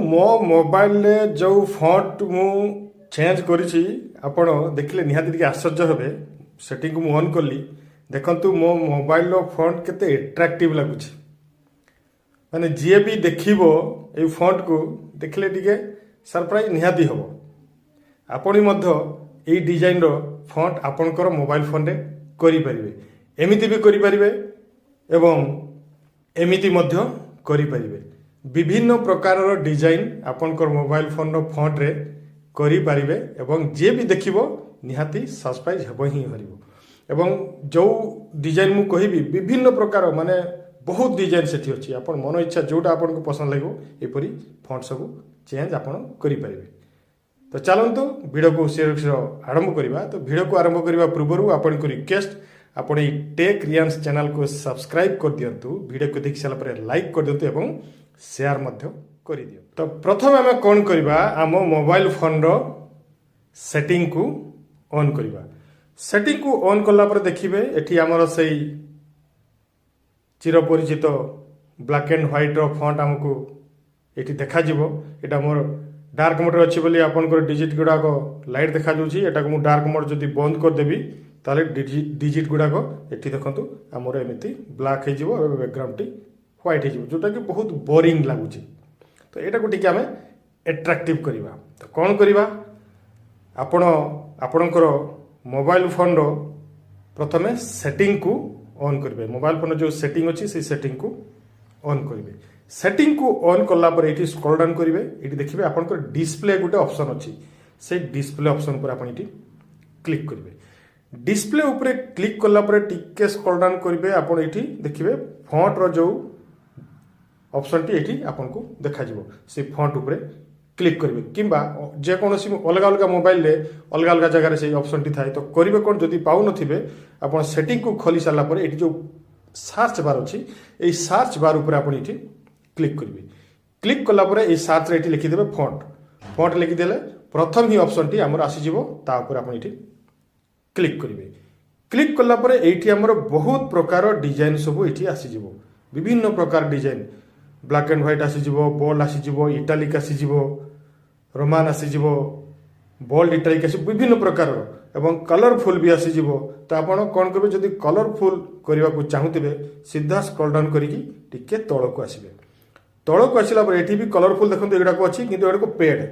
मो मोबाइल जो फॉन्ट मु चेंज करिछि आपण देखिले निहाती टिके आश्चर्य हेबे। सेटिंग मु ऑन कली देखंतु मो मोबाइल रो फॉन्ट केते अट्रैक्टिव लागुछि। माने जे भी देखिबो ए फॉन्ट को देखिले टिके सरप्राइज निहाती हबो। आपण मध्य ए डिजाइन रो फॉन्ट आपणकर मोबाइल फोन रे करि परिबे। एमिति भी करि परिबे एवं एमिति मध्य करि परिबे। विभिन्न प्रकार डिजाइन आपणकर मोबाइल फोन रो फॉन्ट रे करि परिबे एवं जे भी देखिबो निहाती सरप्राइज हेबो ही हरिबो। एवं जो डिजाइन मु कहिबी विभिन्न प्रकार माने बहुत डिजाइन सेठी अछि। आपण मन इच्छा जोटा आपण को पसंद लागो एपरी फॉन्ट सब चेंज आपण करि परिबे। तो चलंतु वीडियो को शीघ्र आरंभ करिबा। तो वीडियो को आरंभ करिबा पूर्व आपण को रिक्वेस्ट आपण ई टेक रियांस चैनल को सब्सक्राइब कर दियंतु। वीडियो को देख साला पर लाइक कर दियंतु एवं शेयर मध्य कर दियो। तो प्रथम आम कौन करबा आम मोबाइल फोन रो सेटिंग को ऑन करबा। सेटिंग को ऑन करला पर देखिबे एठी हमर सेई चिरपरिचित ब्लैक एंड व्हाइट रो फॉन्ट हमको एठी देखा जिवो। एटा मोर डार्क मोड अच्छी बोली आपनकर डिजिट गुड़ाक लाइट देखा जाउछि। एटा को मु डार्क मोड जदि बंद कर देबी ताले डिजिट गुड़ाक एठी देखंतु हमर एमिति ब्लैक हे जिवो बैकग्राउंड टी व्हाइट हे जिवो जोटा कि बहुत बोरिंग लागुछि। तो एटा को टिके हमें अट्रैक्टिव करिवा। तो कोन करिवा आपण आपणकर मोबाइल फोन रो प्रथमे सेटिंग को ऑन करिवे। मोबाइल फोन जो सेटिंग अछि से सेटिंग को ऑन करिवे। सेटिंग को ऑन करला पर एठी स्क्रॉल डाउन करिवे। एठी देखिबे आपनकर डिस्प्ले गुटे ऑप्शन अछि। से डिस्प्ले ऑप्शन पर आपण एठी क्लिक करिवे। डिस्प्ले ऊपर क्लिक करला पर टिके स्क्रॉल डाउन करिवे। आपण एठी देखिबे फॉन्ट रो जो ऑप्शन टी एठी आपन को देखा जिवो। से फॉन्ट ऊपर क्लिक करिवे किंबा जे कोनोसी अलग अलग मोबाइल रे अलग अलग जगह रे से ऑप्शन टी थाए। तो करिवे कोन जदि पाउ नथिबे आपण सेटिंग को खोली साला पर एठी जो सर्च बार अछि ए सर्च बार ऊपर आपण एठी क्लिक करिवे। क्लिक कला पर ए सर्च रे एठी लिखि देबे फॉन्ट। फॉन्ट लिखि देले प्रथम ही ऑप्शन टी हमर आसी जिवो। ता ऊपर आपण एठी क्लिक करिवे। क्लिक कला पर एठी हमर बहुत प्रकार डिजाइन सब एठी आसी जिवो। विभिन्न प्रकार डिजाइन ब्लैक एंड व्हाइट आसी जिवो, बोल्ड आसी जिवो, इटालिक आसी जिवो, रोमान आसी जिवो, बोल्ड इटालिक आसी विभिन्न प्रकार एवं कलरफुल भी आसी जिवो। तो आपण कोन करबे जदि कलरफुल करबा को चाहुतिबे सीधा स्क्रॉल डाउन करिकि टिके तळ को आसीबे। तळ को आसिला पर एठी भी कलरफुल देखंतु एडा को अछि किंतु एडा को पेड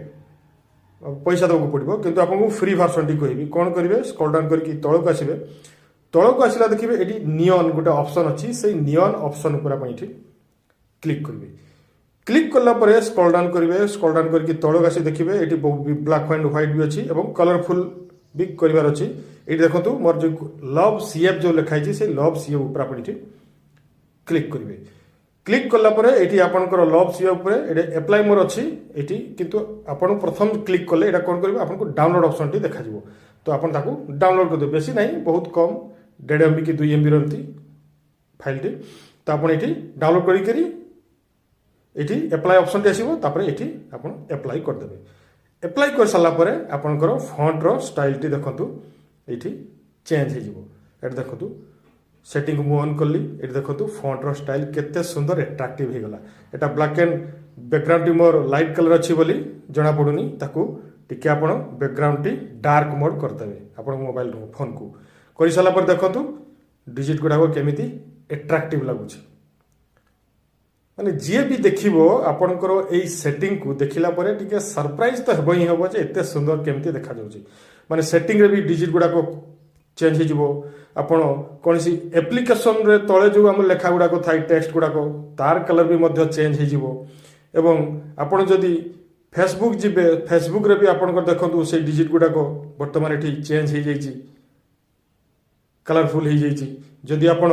पैसा दबो पड़िबो। किंतु आपन को फ्री वर्जन टी कहबी कोन करिवे स्क्रॉल डाउन करिकि तळ को आसीबे। तळ को आसिला देखिबे एठी नियन गुटे ऑप्शन अछि। से नियन ऑप्शन ऊपर आपन एठी क्लिक करिवे। क्लिक करला पर स्क्रॉल डाउन करिवे। स्क्रॉल डाउन करके तळक आसी देखिबे एठी ब्लैक एंड व्हाइट भी अछि एवं कलरफुल भी करिवार अछि। एठी देखंतु मोर जो लव सीएफ जो लिखाइ छै से लव सीएफ ऊपर आपण एठी क्लिक करिवे। क्लिक करला पर एठी आपनकर लव सीएफ ऊपर एठी अप्लाई मोर अछि एठी किंतु आपण प्रथम क्लिक करले एटा कोन करिवे आपनको डाउनलोड ऑप्शन टी देखा जिवो। तो आपण ताको डाउनलोड कर दे। बेसी नाही बहुत कम 1.5 MB की 2 MB रहंती फाइल टी। तो आपण एठी डाउनलोड करि करी एठी अप्लाई ऑप्शन टी आसीबो। तापर एठी आपण अप्लाई कर देबे। अप्लाई कर साला पर आपनकर फॉन्ट रो स्टाइल टी देखंतु एठी चेंज हे जिवो। एटा देखंतु सेटिंग को ऑन करली एठी देखंतु फॉन्ट रो स्टाइल केते सुंदर अट्रैक्टिव हे गला। एटा black and background T more light colour अछि बोली जणा पडुनी। ताकू टिके आपण बैकग्राउंड टी डार्क मोड कर देबे आपण मोबाइल फोन को। करि साला पर देखंतु डिजिट गुडा को केमिति अट्रैक्टिव लागुछि। माने जे भी देखिबो आपनकर एई सेटिंग को देखिला परे टिके सरप्राइज तो हेबो ही हेबो जे एते सुंदर केमति देखा जाउछि। माने सेटिंग रे भी डिजिट गुडा को चेंज हे जिवो। आपण कोनसी एप्लीकेशन रे तळे जो हम लेखा गुडा को थाई टेक्स्ट गुडा को तार कलर भी मध्य चेंज हे जिवो। एवं आपण जदी फेसबुक जिबे फेसबुक रे भी आपनकर देखंतु से डिजिट गुडा को वर्तमान एठी चेंज हे जाईछि कलरफुल हे जाईछि। जदी आपण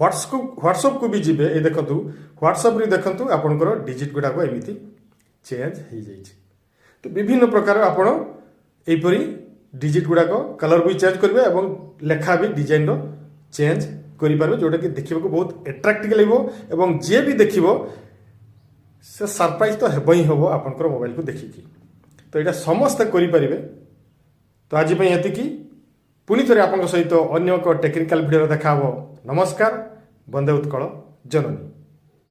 व्हाट्सएप को भी जीवे ये देखंतु व्हाट्सएप रे देखंतु आपनकर डिजिट गुडा को एमिति चेंज हे जाईछि। तो विभिन्न प्रकार आपण एपरी डिजिट गुडा को कलर भी चेंज करबे एवं लेखा भी डिजाइन रो चेंज करि पारबे जोटा कि देखिबो को बहुत अट्रैक्टिव लागबो एवं जे भी देखिबो से सरप्राइज तो हेबो ही हेबो आपनकर मोबाइल को देखिकी। तो एटा समस्त करि पारिबे। तो आज पई एति की पुनी थरे आपन सहित अन्य एक टेक्निकल वीडियो देखा हबो। नमस्कार। वंदे उत्कल जननी।